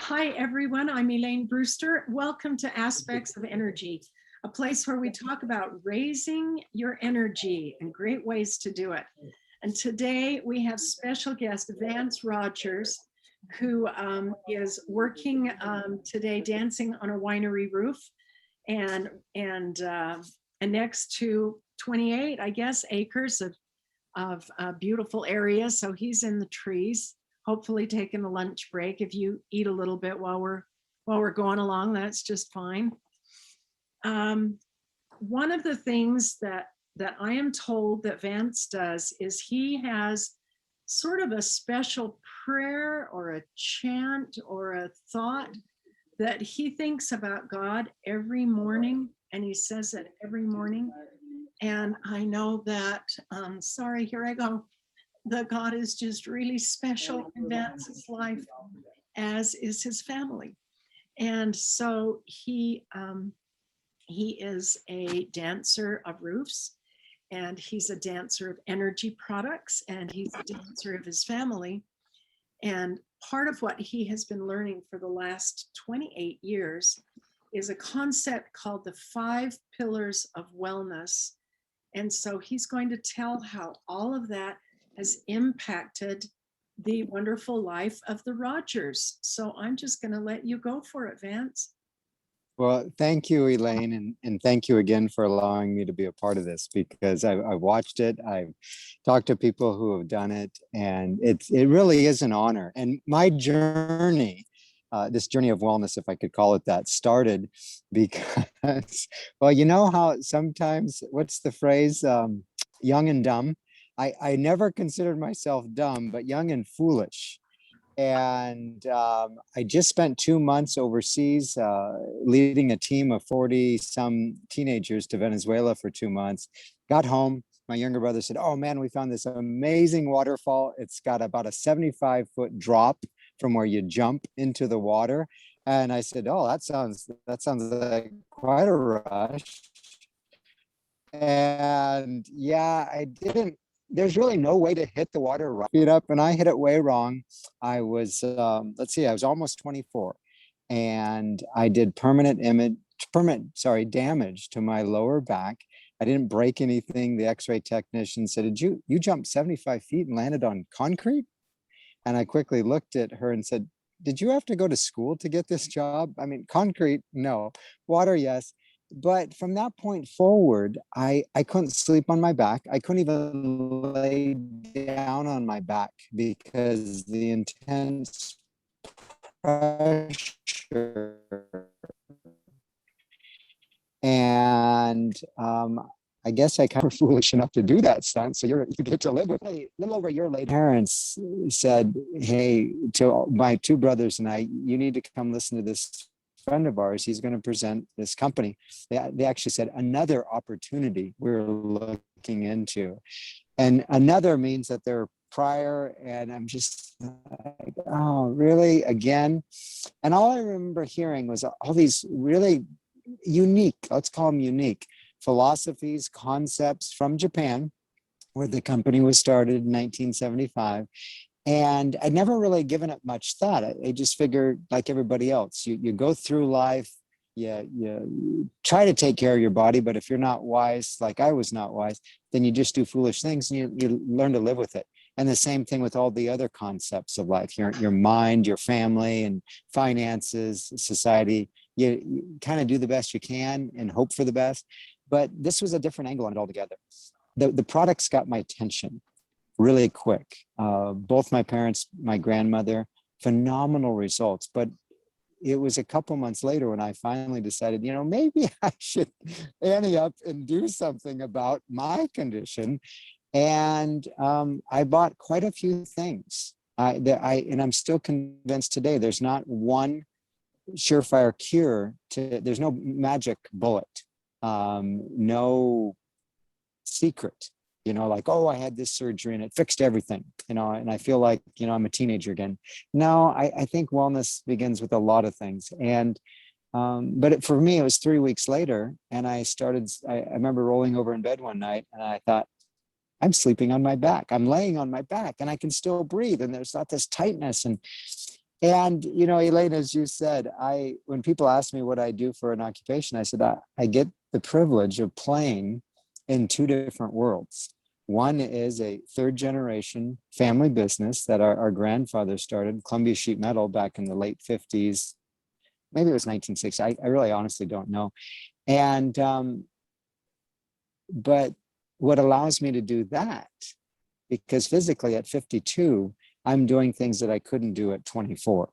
Hi, everyone. I'm Elaine Brewster. Welcome to Aspects of Energy, a place where we talk about raising your energy and great ways to do it. And today we have special guest Vance Rogers, who is working today dancing on a winery roof and next to 28, I guess, acres of beautiful area. So he's in the trees, hopefully taking a lunch break. If you eat a little bit while we're going along, that's just fine. One of the things that I am told that Vance does is he has sort of a special prayer or a chant or a thought that he thinks about God every morning, and he says it every morning. And I know that, sorry, here I go. The God is just really special in Vance's life, as is his family. And so he is a dancer of roofs, and he's a dancer of energy products, and he's a dancer of his family. And part of what he has been learning for the last 28 years is a concept called the 5 pillars of wellness. And so he's going to tell how all of that has impacted the wonderful life of the Rogers. So I'm just going to let you go for it, Vance. Well, thank you, Elaine, and thank you again for allowing me to be a part of this, because I've watched it, I've talked to people who have done it, and it really is an honor. And my journey, this journey of wellness, if I could call it that, started because, well, you know how sometimes, what's the phrase, young and dumb? I never considered myself dumb, but young and foolish. And I just spent 2 months overseas leading a team of 40 some teenagers to Venezuela for 2 months. Got home, my younger brother said, "Oh man, we found this amazing waterfall. It's got about a 75-foot drop from where you jump into the water." And I said, "Oh, that sounds like quite a rush." And yeah, there's really no way to hit the water right feet up, and I hit it way wrong. I was, I was almost 24, and I did damage to my lower back. I didn't break anything. The X-ray technician said, "Did you jumped 75 feet and landed on concrete?" And I quickly looked at her and said, "Did you have to go to school to get this job? I mean, concrete, no. Water, yes." But from that point forward, I couldn't sleep on my back. I couldn't even lay down on my back because the intense pressure. And I guess I kind of foolish enough to do that stunt. So you get to live with me. A little over a year later, parents said, "Hey, to my 2 brothers and I, you need to come listen to this friend of ours. He's going to present this company." They actually said another opportunity we're looking into. And another means that they're prior. And I'm just like, oh, really? Again? And all I remember hearing was all these really unique, let's call them unique, philosophies, concepts from Japan, where the company was started in 1975. And I'd never really given it much thought. I just figured, like everybody else, you go through life, you try to take care of your body, but if you're not wise, like I was not wise, then you just do foolish things and you learn to live with it. And the same thing with all the other concepts of life, your mind, your family, and finances, society. You kind of do the best you can and hope for the best. But this was a different angle on it altogether. The products got my attention really quick. Both my parents, my grandmother, phenomenal results. But it was a couple months later when I finally decided, maybe I should ante up and do something about my condition. And I bought quite a few things. And I'm still convinced today there's not one surefire cure there's no magic bullet, no secret, like, oh, I had this surgery and it fixed everything, and I feel like, I'm a teenager again. No, I think wellness begins with a lot of things. And but for me, it was 3 weeks later, and I remember rolling over in bed one night and I thought, I'm sleeping on my back. I'm laying on my back and I can still breathe. And there's not this tightness. And And, Elaine, as you said, when people ask me what I do for an occupation, I said, I get the privilege of playing in two different worlds. One is a third generation family business that our grandfather started, Columbia Sheet Metal, back in the late 50s. Maybe it was 1960. I really honestly don't know. And, but what allows me to do that, because physically at 52, I'm doing things that I couldn't do at 24.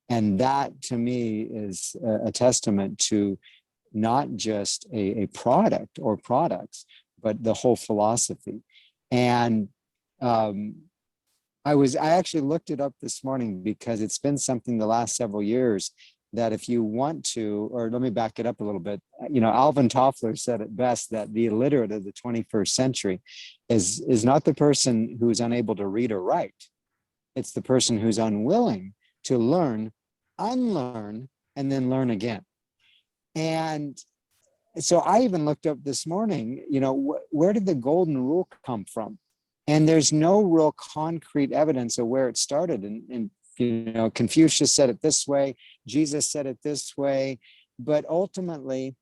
And that to me is a testament to not just a product or products, but the whole philosophy. And I actually looked it up this morning because it's been something the last several years that if you want to, or let me back it up a little bit, Alvin Toffler said it best that the illiterate of the 21st century is not the person who's unable to read or write. It's the person who's unwilling to learn, unlearn, and then learn again. And so I even looked up this morning, where did the golden rule come from? And there's no real concrete evidence of where it started. And Confucius said it this way, Jesus said it this way, but ultimately,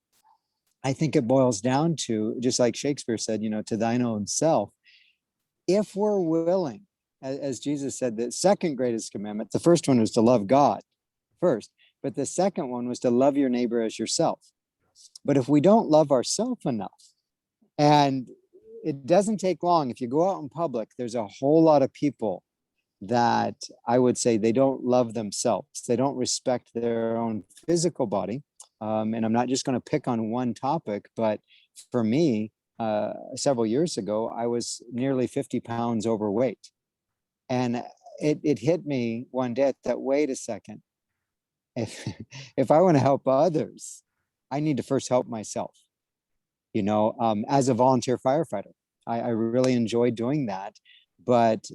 I think it boils down to, just like Shakespeare said, to thine own self. If we're willing, as Jesus said, the second greatest commandment, the first one was to love God first, but the second one was to love your neighbor as yourself. But if we don't love ourselves enough, and it doesn't take long, if you go out in public, there's a whole lot of people that I would say they don't love themselves. They don't respect their own physical body. And I'm not just going to pick on one topic, but for me, several years ago, I was nearly 50 pounds overweight. And it hit me one day that, wait a second, if I want to help others, I need to first help myself. As a volunteer firefighter, I really enjoy doing that. But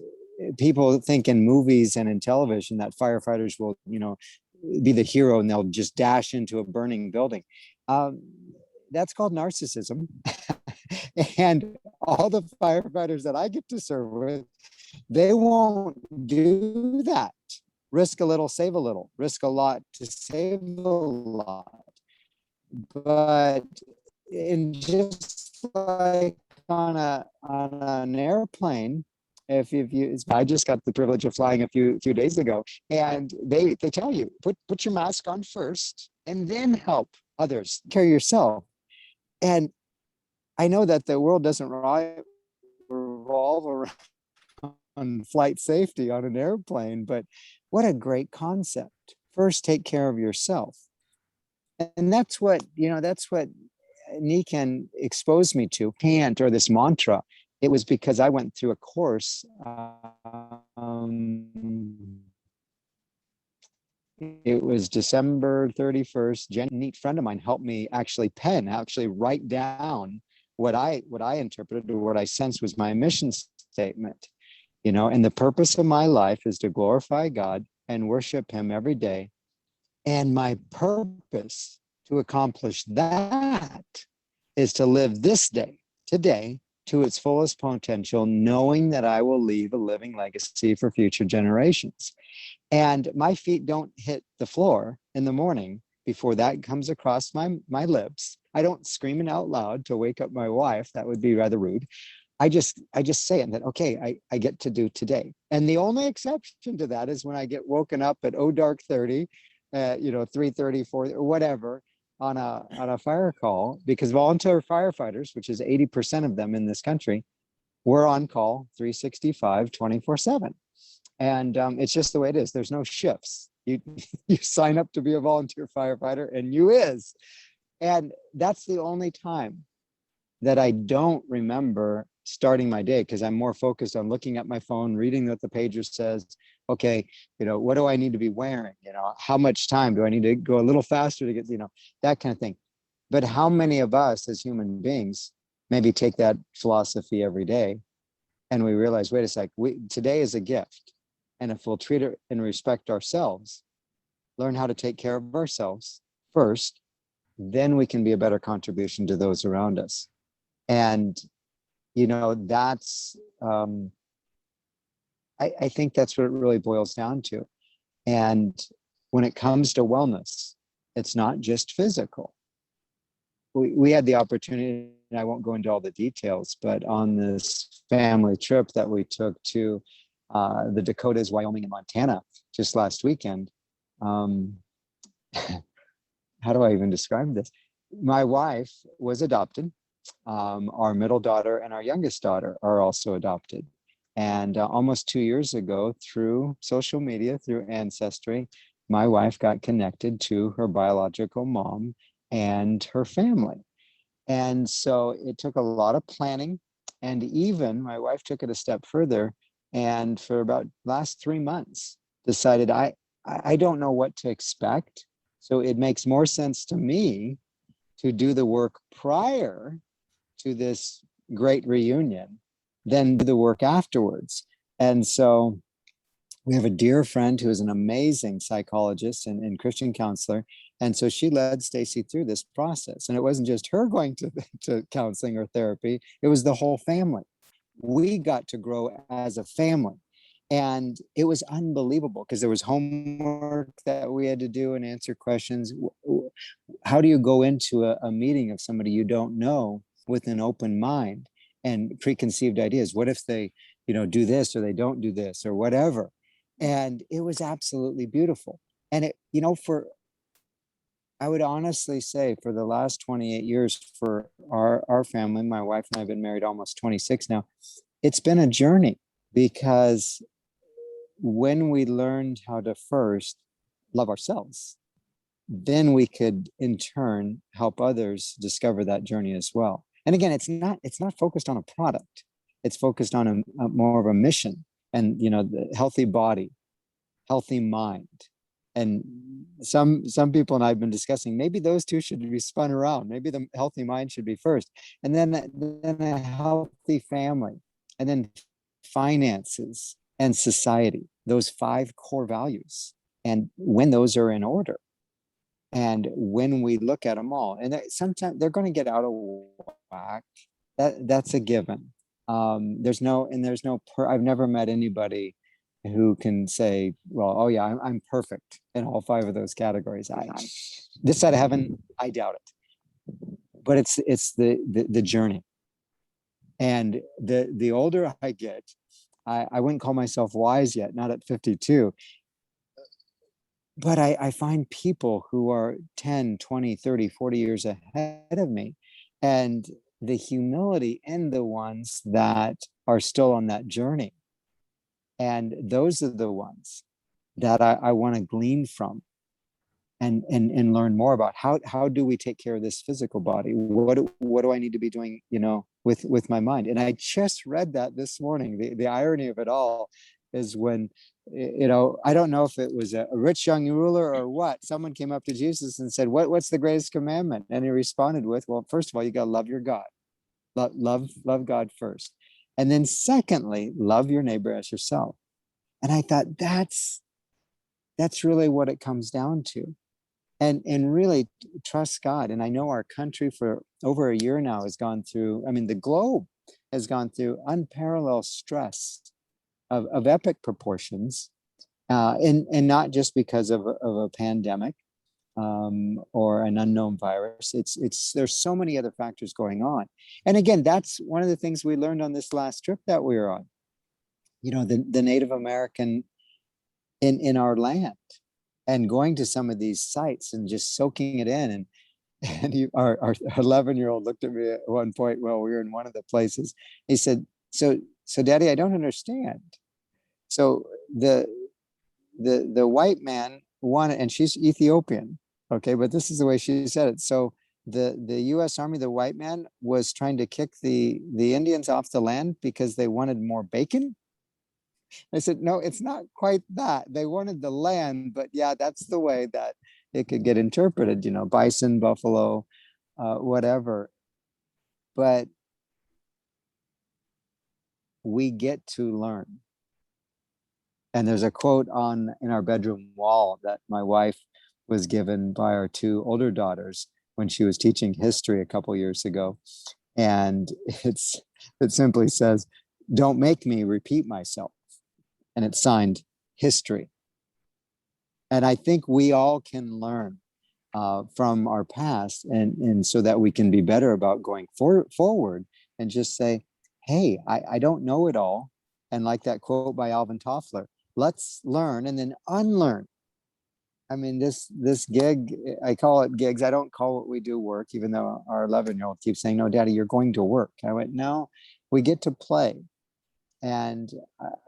people think in movies and in television that firefighters will, be the hero and they'll just dash into a burning building. That's called narcissism. And all the firefighters that I get to serve with, they won't do that. Risk a little, save a little. Risk a lot to save a lot. But in just like on an airplane, if you, I just got the privilege of flying a few days ago, and they tell you put your mask on first, and then help others. Care yourself. And I know that the world doesn't revolve around flight safety on an airplane, but what a great concept. First, take care of yourself. And that's what Nikken exposed me to, chant or this mantra. It was because I went through a course. It was December 31st. Jenny, a neat friend of mine, helped me actually write down what I interpreted or what I sensed was my mission statement. And the purpose of my life is to glorify God and worship Him every day. And my purpose to accomplish that is to live this day, today, to its fullest potential, knowing that I will leave a living legacy for future generations. And my feet don't hit the floor in the morning before that comes across my lips. I don't scream it out loud to wake up my wife. That would be rather rude. I just say it that, okay, I get to do today. And the only exception to that is when I get woken up at dark 30, 3:30, 4, or whatever, on a fire call, because volunteer firefighters, which is 80% of them in this country, we're on call 365, 24/7. And it's just the way it is. There's no shifts. You sign up to be a volunteer firefighter and you is. And that's the only time that I don't remember starting my day, because I'm more focused on looking at my phone, reading what the pager says. Okay, what do I need to be wearing? How much time do I need to go a little faster to get, that kind of thing. But how many of us as human beings maybe take that philosophy every day and we realize, wait a sec, today is a gift. And if we'll treat it and respect ourselves, learn how to take care of ourselves first, then we can be a better contribution to those around us. And that's I think that's what it really boils down to. And when it comes to wellness, it's not just physical. We had the opportunity, and I won't go into all the details, but on this family trip that we took to the Dakotas, Wyoming, and Montana just last weekend, how do I even describe this? My wife was adopted. Our middle daughter and our youngest daughter are also adopted. And almost 2 years ago, through social media, through Ancestry, my wife got connected to her biological mom and her family. And so it took a lot of planning. And even my wife took it a step further. And for about last 3 months, decided I don't know what to expect. So it makes more sense to me to do the work prior to this great reunion than do the work afterwards. And so we have a dear friend who is an amazing psychologist and Christian counselor. And so she led Stacy through this process. And it wasn't just her going to counseling or therapy, it was the whole family. We got to grow as a family. And it was unbelievable because there was homework that we had to do and answer questions. How do you go into a meeting of somebody you don't know with an open mind and preconceived ideas? What if they, do this or they don't do this or whatever? And it was absolutely beautiful. And it, I would honestly say for the last 28 years for our family, my wife and I have been married almost 26 now. It's been a journey because when we learned how to first love ourselves, then we could in turn help others discover that journey as well. And again, it's not focused on a product. It's focused on a more of a mission and, the healthy body, healthy mind. And some people and I've been discussing, maybe those two should be spun around. Maybe the healthy mind should be first, and then a healthy family, and then finances and society, those 5 core values. And when those are in order, and when we look at them all, and sometimes they're going to get out of whack, that's a given. I've never met anybody who can say, well, oh yeah, I'm perfect in all 5 of those categories. This side of heaven, I doubt it. But it's the journey. And the older I get, I wouldn't call myself wise yet, not at 52. But I find people who are 10, 20, 30, 40 years ahead of me, and the humility in the ones that are still on that journey. And those are the ones that I want to glean from and learn more about. How do we take care of this physical body? What do I need to be doing, with my mind? And I just read that this morning. The irony of it all is when, I don't know if it was a rich young ruler or what, someone came up to Jesus and said, what's the greatest commandment? And he responded with, well, first of all, you got to love your God. Love God first. And then secondly, love your neighbor as yourself. And I thought that's really what it comes down to. And really trust God. And I know our country for over a year now has gone through, the globe has gone through unparalleled stress of epic proportions. And not just because of a pandemic or an unknown virus. There's so many other factors going on. And again, that's one of the things we learned on this last trip that we were on. The Native American in our land, and going to some of these sites and just soaking it in. And our 11-year-old looked at me at one point while we were in one of the places. He said, so Daddy, I don't understand. So the white man wanted, and she's Ethiopian, okay, but this is the way she said it. So the U.S. Army, the white man, was trying to kick the Indians off the land because they wanted more bacon. I said, no, it's not quite that. They wanted the land, but yeah, that's the way that it could get interpreted, bison, buffalo, whatever. But we get to learn. And there's a quote in our bedroom wall that my wife was given by our 2 older daughters when she was teaching history a couple years ago. And it simply says, don't make me repeat myself. And it's signed history. And I think we all can learn from our past, and so that we can be better about going forward and just say, hey, I don't know it all. And like that quote by Alvin Toffler, let's learn and then unlearn. I mean, this gig, I call it gigs. I don't call what we do work, even though our 11-year-old keeps saying, no, Daddy, you're going to work. I went, no, we get to play. And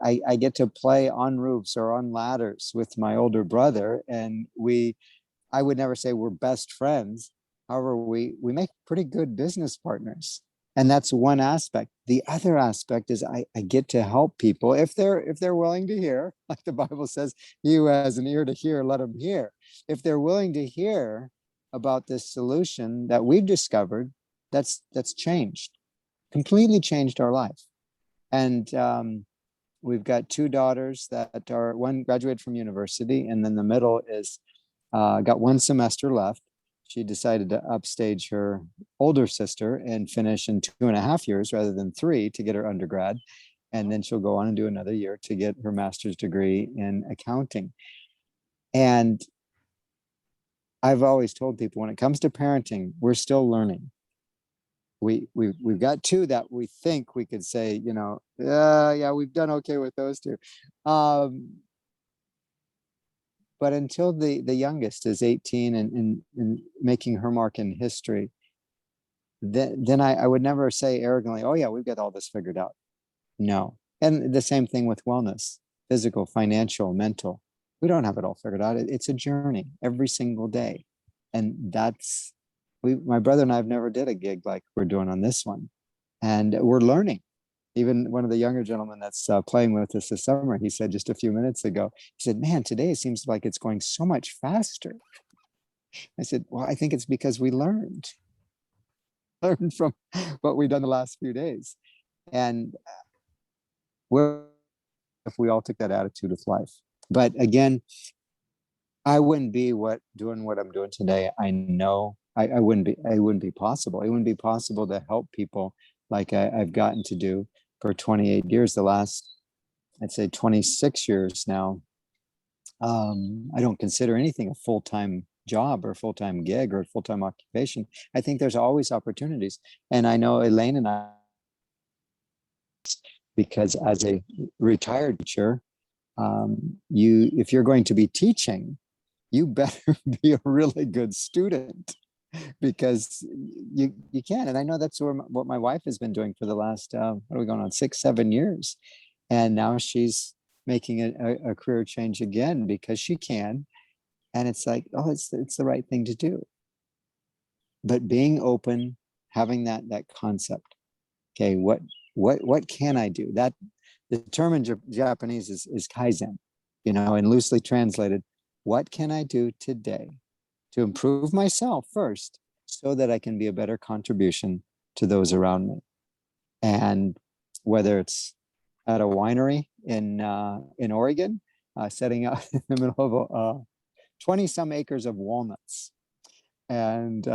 I get to play on roofs or on ladders with my older brother. And I would never say we're best friends. However, we make pretty good business partners. And that's one aspect. The other aspect is I get to help people if they're willing to hear, like the Bible says, he who has an ear to hear, let him hear. If they're willing to hear about this solution that we've discovered, that's changed, completely changed our life. And we've got two daughters that are, one graduated from university, and then the middle is got one semester left. She decided to upstage her older sister and finish in 2.5 years rather than 3 to get her undergrad. And then she'll go on and do another year to get her master's degree in accounting. And I've always told people, when it comes to parenting, we're still learning. We've got two that we think we could say, yeah, we've done okay with those two. But until the youngest is 18 and making her mark in history, then I would never say arrogantly, oh yeah, we've got all this figured out. No. And the same thing with wellness, physical, financial, mental. We don't have it all figured out. It's a journey every single day. And my brother and I have never did a gig like we're doing on this one. And we're learning. Even one of the younger gentlemen that's playing with us this summer, he said just a few minutes ago, he said, man, today it seems like it's going so much faster. I said, well, I think it's because we learned from what we've done the last few days. And if we all took that attitude of life. But again, I wouldn't be doing what I'm doing today. I know I wouldn't be possible. It wouldn't be possible to help people like I've gotten to do for 28 years. The last, I'd say 26 years now. I don't consider anything a full-time job or a full-time gig or a full-time occupation. I think there's always opportunities. And I know Elaine and I, because as a retired teacher, if you're going to be teaching, you better be a really good student, because you can. And I know that's what my wife has been doing for the last, what are we going on, 6-7 years. And now she's making a career change again because she can. And it's like, oh, it's the right thing to do. But being open, having that concept. Okay, what can I do? That the term in Japanese is Kaizen, and loosely translated, what can I do today to improve myself first so that I can be a better contribution to those around me? And whether it's at a winery in Oregon, setting up in the middle of 20 some acres of walnuts, and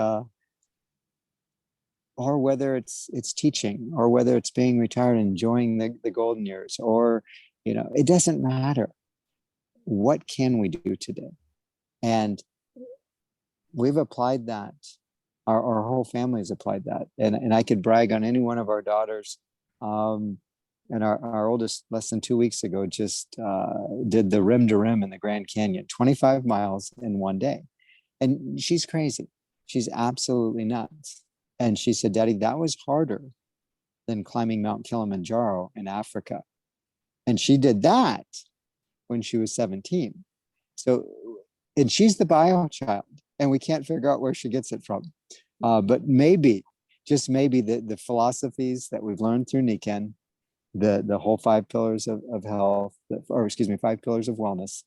or whether it's teaching, or whether it's being retired and enjoying the golden years, or it doesn't matter. What can we do today? And we've applied that. Our whole family has applied that. And I could brag on any one of our daughters. And our oldest, less than 2 weeks ago, just did the rim to rim in the Grand Canyon, 25 miles in one day. And she's crazy. She's absolutely nuts. And she said, Daddy, that was harder than climbing Mount Kilimanjaro in Africa. And she did that when she was 17. So, and she's the bio child, and we can't figure out where she gets it from. But maybe, just maybe, the philosophies that we've learned through Nikken, the whole 5 pillars of health, 5 pillars of wellness,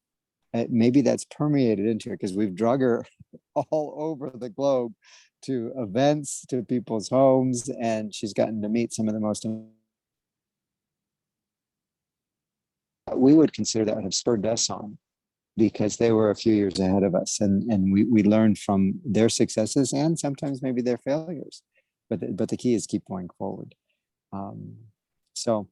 maybe that's permeated into her, because we've drug her all over the globe to events, to people's homes, and she's gotten to meet some of the most. We would consider that have spurred us on, because they were a few years ahead of us, and we learned from their successes and sometimes maybe their failures. But the key is keep going forward. So,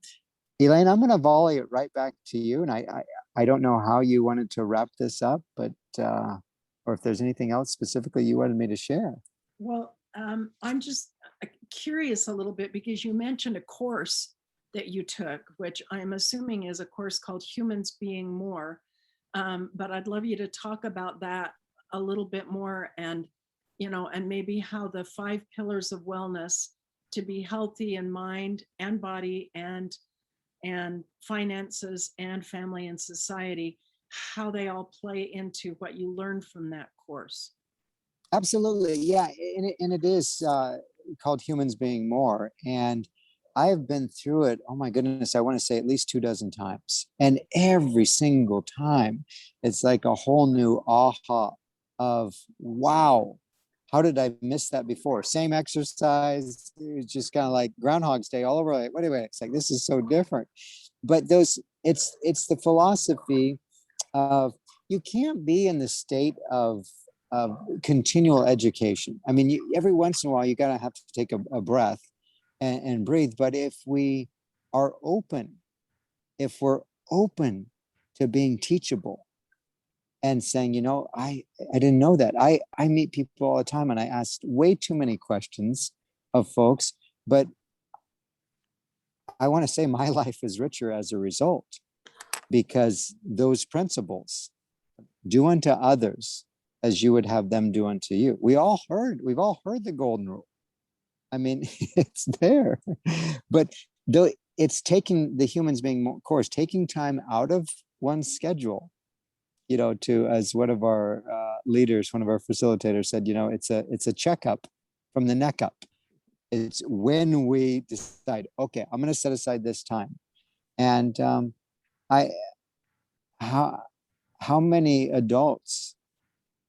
Elaine, I'm going to volley it right back to you, and I I don't know how you wanted to wrap this up, but or if there's anything else specifically you wanted me to share. Well, I'm just curious a little bit because you mentioned a course that you took, which I'm assuming is a course called Humans Being More. But I'd love you to talk about that a little bit more, and and maybe how the 5 pillars of wellness to be healthy in mind and body and finances and family and society, how they all play into what you learned from that course. Absolutely. Yeah. And it is called Humans Being More. And I have been through it, oh my goodness, I want to say at least 24 times. And every single time, it's like a whole new aha of, wow, how did I miss that before? Same exercise, it's just kind of like Groundhog's Day all over. Like, wait a minute, it's like, this is so different. But it's the philosophy of, you can't be in the state of continual education. I mean, every once in a while, you gotta have to take a breath and breathe. But if we're open to being teachable and saying, I didn't know that. I meet people all the time, and I ask way too many questions of folks, but I want to say my life is richer as a result, because those principles, do unto others as you would have them do unto you. We've all heard the golden rule. I mean, it's there, but though it's taking the Humans Being More course, taking time out of one's schedule, to, as one of our leaders, one of our facilitators said, it's a checkup from the neck up. It's when we decide, okay, I'm going to set aside this time. And I, how many adults,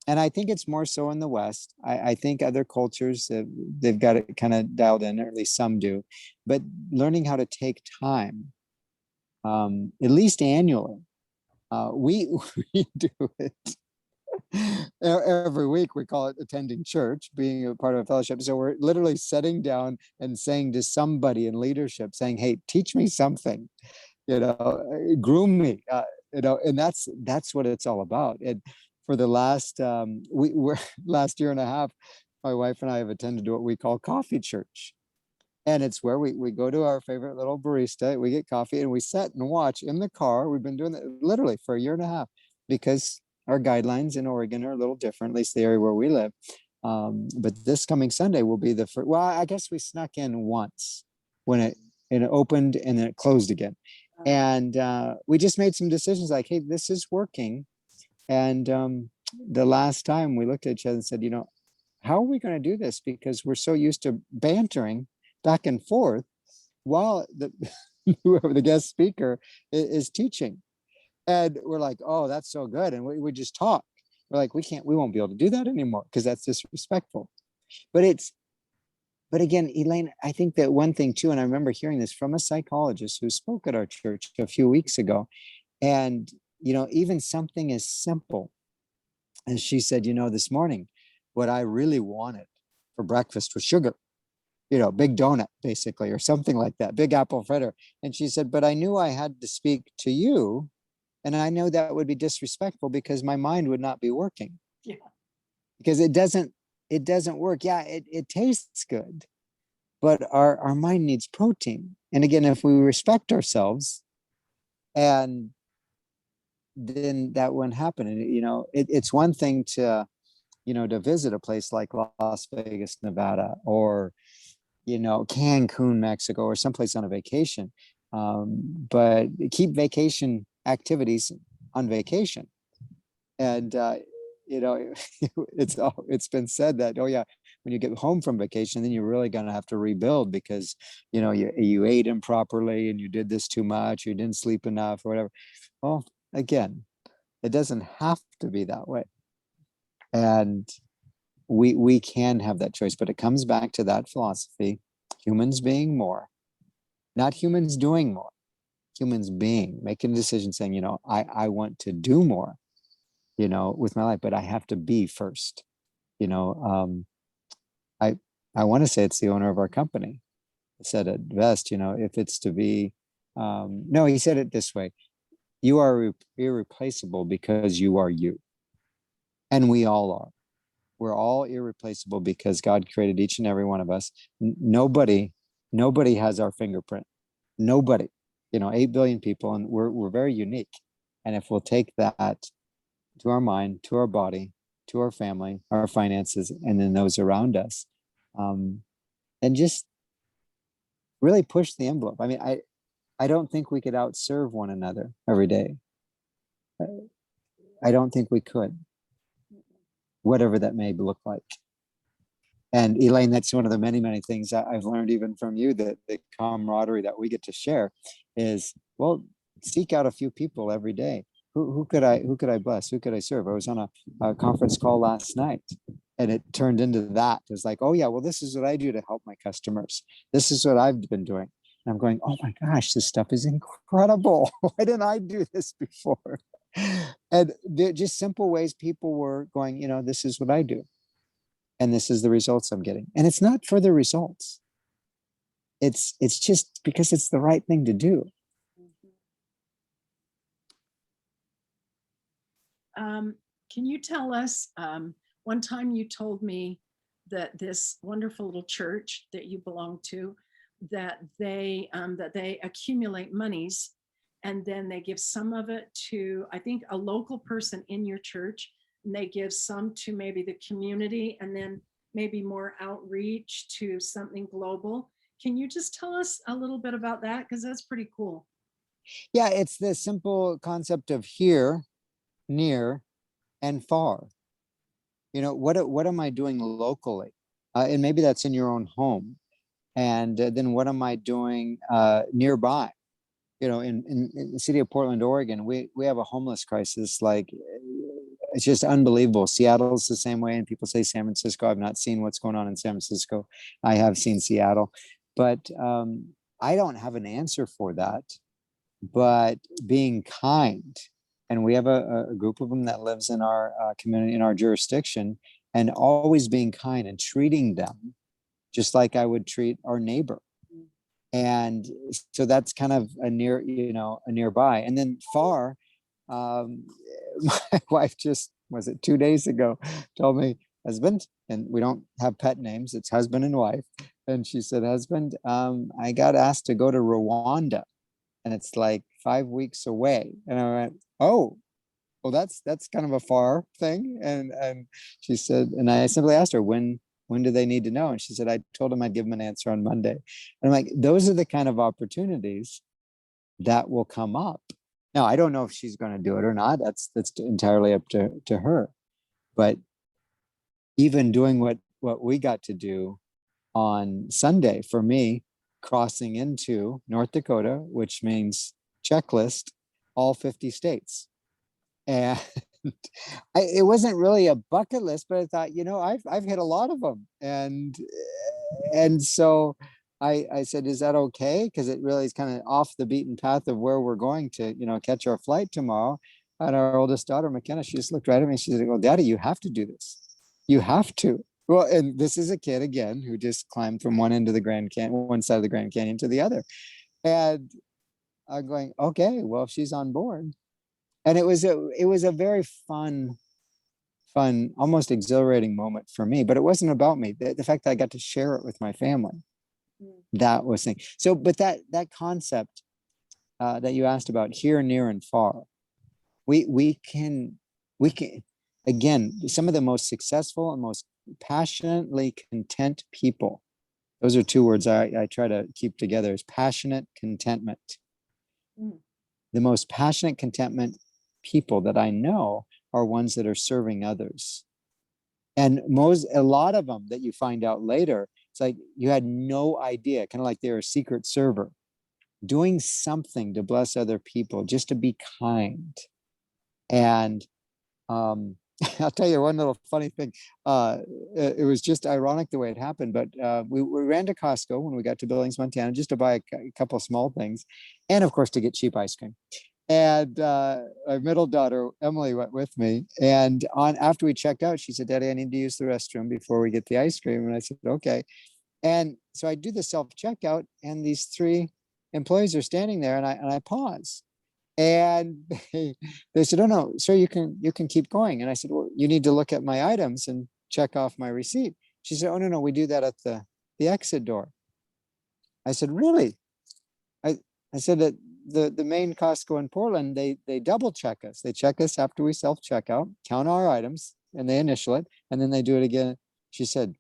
and I think it's more so in the West. I think other cultures, they've got it kind of dialed in, or at least some do, but learning how to take time, at least annually. We we do it every week. We call it attending church, being a part of a fellowship. So we're literally sitting down and saying to somebody in leadership, saying, "Hey, teach me something, groom me," and that's what it's all about. And for the last last year and a half, my wife and I have attended what we call coffee church. And it's where we go to our favorite little barista, we get coffee, and we sit and watch in the car. We've been doing that literally for a year and a half, because our guidelines in Oregon are a little different, at least the area where we live. But this coming Sunday will be the first. Well, I guess we snuck in once when it opened and then it closed again. And we just made some decisions like, hey, this is working. And the last time we looked at each other and said, how are we going to do this? Because we're so used to bantering back and forth while whoever the guest speaker is teaching. And we're like, oh, that's so good. And we just talk. We're like, we won't be able to do that anymore because that's disrespectful. But again, Elaine, I think that one thing too, and I remember hearing this from a psychologist who spoke at our church a few weeks ago. And, even something as simple as, she said, this morning, what I really wanted for breakfast was sugar, big donut, basically, or something like that, big apple fritter. And she said, but I knew I had to speak to you. And I know that would be disrespectful because my mind would not be working. Yeah. Because it doesn't work. Yeah, it tastes good, but our mind needs protein. And again, if we respect ourselves, and then that wouldn't happen. And it's one thing to visit a place like Las Vegas, Nevada, or Cancun, Mexico, or someplace on a vacation, but keep vacation activities on vacation. And it's been said that, oh yeah, when you get home from vacation, then you're really going to have to rebuild because you ate improperly, and you did this too much, you didn't sleep enough, or whatever. Well, again, it doesn't have to be that way. And we can have that choice, but it comes back to that philosophy: humans being more, not humans doing more, humans being, making a decision saying, I want to do more, with my life, but I have to be first. I want to say it's the owner of our company said it best, if it's to be, no, he said it this way: You are irreplaceable because you are you. And we all are. We're all irreplaceable because God created each and every one of us. Nobody has our fingerprint. Nobody, 8 billion people, and we're very unique. And if we'll take that to our mind, to our body, to our family, our finances, and then those around us, and just really push the envelope. I mean, I don't think we could outserve one another every day. I don't think we could, whatever that may look like. And Elaine, that's one of the many, many things that I've learned even from you, that the camaraderie that we get to share is, well, seek out a few people every day. Who could I bless? Who could I serve? I was on a conference call last night, and it turned into that. It was like, oh yeah, well, this is what I do to help my customers. This is what I've been doing. And I'm going, oh my gosh, this stuff is incredible. Why didn't I do this before? And they're just simple ways people were going, this is what I do. And this is the results I'm getting. And it's not for the results. It's just because it's the right thing to do. Can you tell us, one time you told me that this wonderful little church that you belong to, that they accumulate monies and then they give some of it to, I think, a local person in your church, and they give some to maybe the community, and then maybe more outreach to something global. Can you just tell us a little bit about that? Because that's pretty cool. Yeah, it's the simple concept of here, near, and far. What am I doing locally? And maybe that's in your own home. And then what am I doing nearby? In the city of Portland, Oregon, we have a homeless crisis. Like, it's just unbelievable. Seattle's the same way, and people say San Francisco. I've not seen what's going on in San Francisco. I have seen Seattle, but I don't have an answer for that. But being kind, and we have a group of them that lives in our community, in our jurisdiction, and always being kind and treating them just like I would treat our neighbor. And so that's kind of a nearby. And then far, my wife just, was it 2 days ago, told me, husband, and we don't have pet names, it's husband and wife. And she said, husband, I got asked to go to Rwanda, and it's like 5 weeks away. And I went, oh, well, that's kind of a far thing. And she said, and I simply asked her, when do they need to know? And she said, I told them I'd give them an answer on Monday. And I'm like, those are the kind of opportunities that will come up. Now, I don't know if she's going to do it or not. That's entirely up to her. But even doing what we got to do on Sunday, for me, crossing into North Dakota, which means checklist all 50 states. And it wasn't really a bucket list, but I thought, I've hit a lot of them. And so I said, is that okay? Because it really is kind of off the beaten path of where we're going to, catch our flight tomorrow. And our oldest daughter, McKenna, she just looked right at me. She said, well, Daddy, you have to do this. You have to. Well, and this is a kid, again, who just climbed from one end of the one side of the Grand Canyon to the other. And I'm going, okay, well, if she's on board. And it was a very fun, almost exhilarating moment for me. But it wasn't about me. The fact that I got to share it with my family, that was thing. So, but that concept that you asked about, here, near, and far, we can again, some of the most successful and most passionately content people. Those are two words I try to keep together: is passionate contentment. The most passionate contentment people that I know are ones that are serving others. And a lot of them that you find out later, it's like you had no idea, kind of like they're a secret server, doing something to bless other people, just to be kind. And I'll tell you one little funny thing. It was just ironic the way it happened, but we ran to Costco when we got to Billings, Montana, just to buy a couple of small things, and of course to get cheap ice cream. And our middle daughter, Emily, went with me. And after we checked out, she said, Daddy, I need to use the restroom before we get the ice cream. And I said, okay. And so I do the self-checkout, and these 3 employees are standing there, and I pause. And they said, oh no, sir, you can keep going. And I said, well, you need to look at my items and check off my receipt. She said, oh no, we do that at the exit door. I said, really? I, I said that the main Costco in Portland, they double check us. They check us after we self-checkout, count our items, and they initial it, and then they do it again. She said,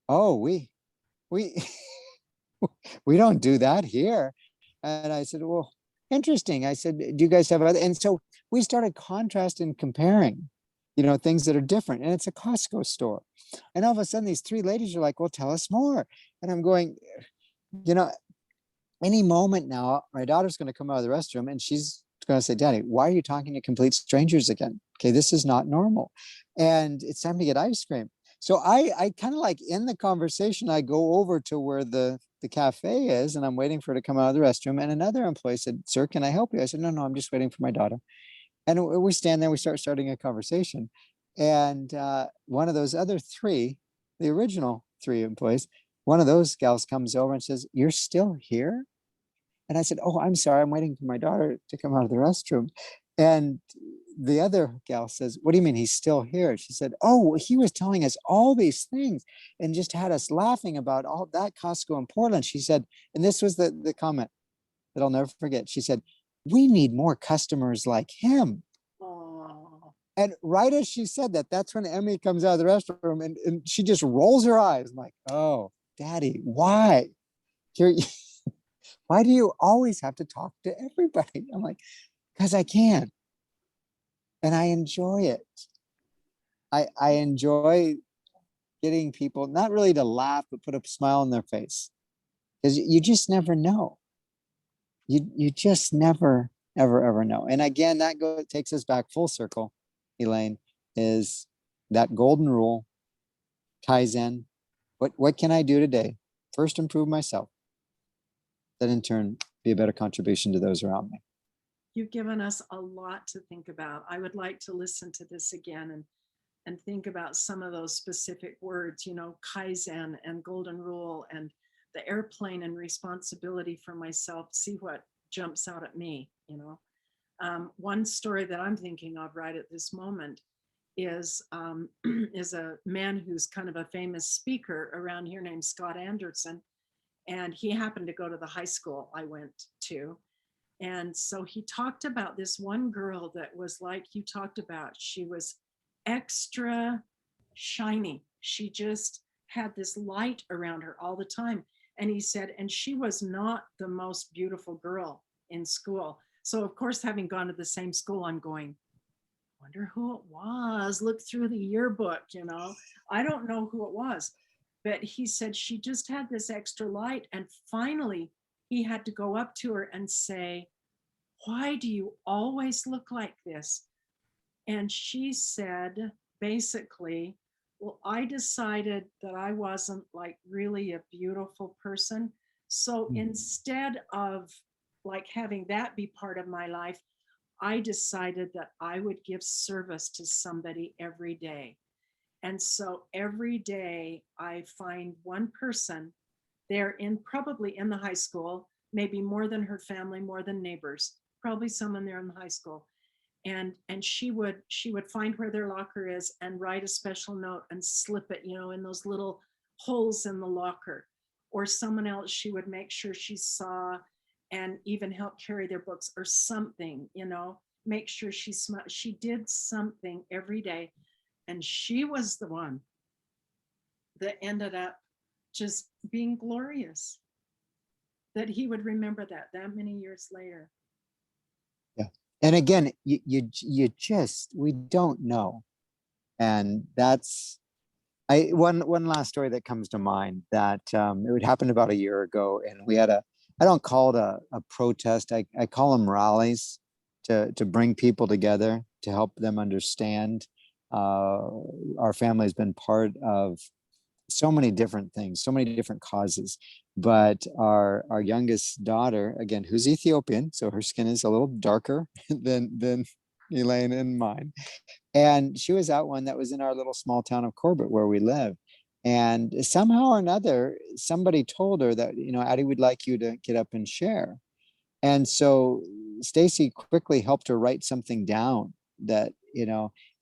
oh, we we don't do that here. And I said, well, interesting. I said, do you guys have other? And so we started contrasting, comparing, things that are different. And it's a Costco store. And all of a sudden, these three ladies are like, well, tell us more. And I'm going, you know, any moment now, my daughter's going to come out of the restroom and she's going to say, Daddy, why are you talking to complete strangers again? Okay, this is not normal. And it's time to get ice cream. So I kind of like in the conversation, I go over to where the cafe is and I'm waiting for her to come out of the restroom. And another employee said, sir, can I help you? I said, no, I'm just waiting for my daughter. And we stand there, we start starting a conversation. And one of those other three, the original three employees, one of those gals comes over and says, you're still here? And I said, oh, I'm sorry, I'm waiting for my daughter to come out of the restroom. And the other gal says, what do you mean he's still here? She said, oh, he was telling us all these things and just had us laughing about all that Costco in Portland. She said, and this was the comment that I'll never forget. She said, we need more customers like him. Oh, And right as she said that, that's when Emmy comes out of the restroom and she just rolls her eyes. I'm like, oh, Daddy, why? You're, why do you always have to talk to everybody? I'm like, because I can. And I enjoy it. I enjoy getting people not really to laugh, but put a smile on their face. Because you just never know. You just never, ever know. And again, that takes us back full circle, Elaine, is that golden rule, Kaizen. What can I do today? First, improve myself. Then in turn, be a better contribution to those around me. you've given us a lot to think about. I would like to listen to this again and think about some of those specific words, Kaizen and golden rule and the airplane and responsibility for myself, see what jumps out at me. One story that I'm thinking of right at this moment is is a man who's kind of a famous speaker around here named Scott Anderson. And he happened to go to the high school I went to. And so he talked about this one girl that was like you talked about. She was extra shiny. She just had this light around her all the time. And he said, and she was not the most beautiful girl in school. So, of course, having gone to the same school, I'm going, wonder who it was. Look through the yearbook. I don't know who it was. But he said she just had this extra light. And finally, he had to go up to her and say, why do you always look like this? And she said, basically, well, I decided that I wasn't like really a beautiful person. So instead of like having that be part of my life, I decided that I would give service to somebody every day. And so every day I find one person there probably in the high school, maybe more than her family, more than neighbors, probably someone there in the high school. And she would find where their locker is and write a special note and slip it, in those little holes in the locker. Or someone else she would make sure she saw and even help carry their books or something, make sure she did something every day. And she was the one that ended up just being glorious, that he would remember that many years later. Yeah. And again, you just, we don't know. And that's, one last story that comes to mind that it would happen about a year ago. And we had I don't call it a protest. I call them rallies to bring people together, to help them understand. Our family has been part of so many different things, so many different causes. But our youngest daughter, again, who's Ethiopian, so her skin is a little darker than Elaine and mine. And she was at one that was in our little small town of Corbett where we live. And somehow or another, somebody told her that, Addie would like you to get up and share. And so Stacy quickly helped her write something down that,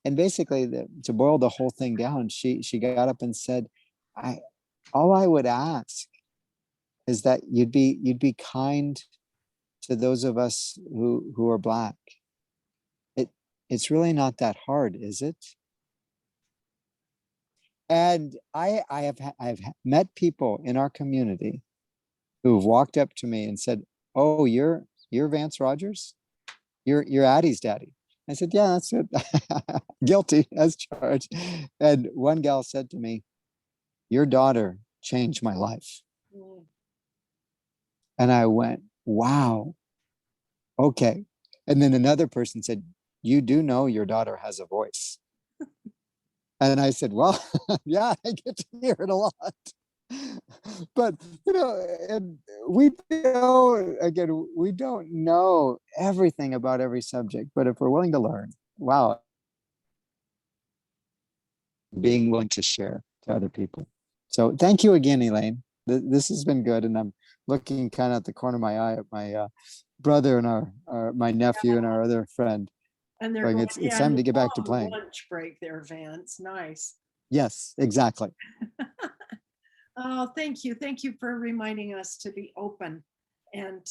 and basically to boil the whole thing down, she got up and said, all I would ask is that you'd be kind to those of us who are Black. It's really not that hard, is it? And I've met people in our community who've walked up to me and said, "Oh, you're Vance Rogers? You're Addie's daddy." I said, "Yeah, that's it." Guilty as charged. And one gal said to me, "Your daughter changed my life." Mm. And I went, "Wow, okay." And then another person said, "You do know your daughter has a voice." And I said, "Well, yeah, I get to hear it a lot." But, and we don't, again, we don't know everything about every subject, but if we're willing to learn, wow, being willing to share to other people. So thank you again, Elaine. This has been good. And I'm looking kind of at the corner of my eye at my brother and my nephew and our other friend. And they're Going, going, it's time to get back to long playing. lunch break there, Vance. Nice. Yes, exactly. Oh, thank you. Thank you for reminding us to be open and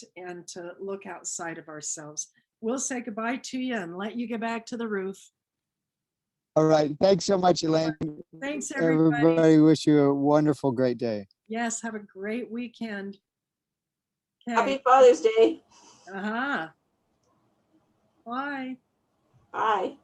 to look outside of ourselves. We'll say goodbye to you and let you get back to the roof. All right. Thanks so much, Elaine. Thanks, everybody. Everybody wish you a wonderful, great day. Yes, have a great weekend. Okay. Happy Father's Day. Uh-huh. Bye. Bye.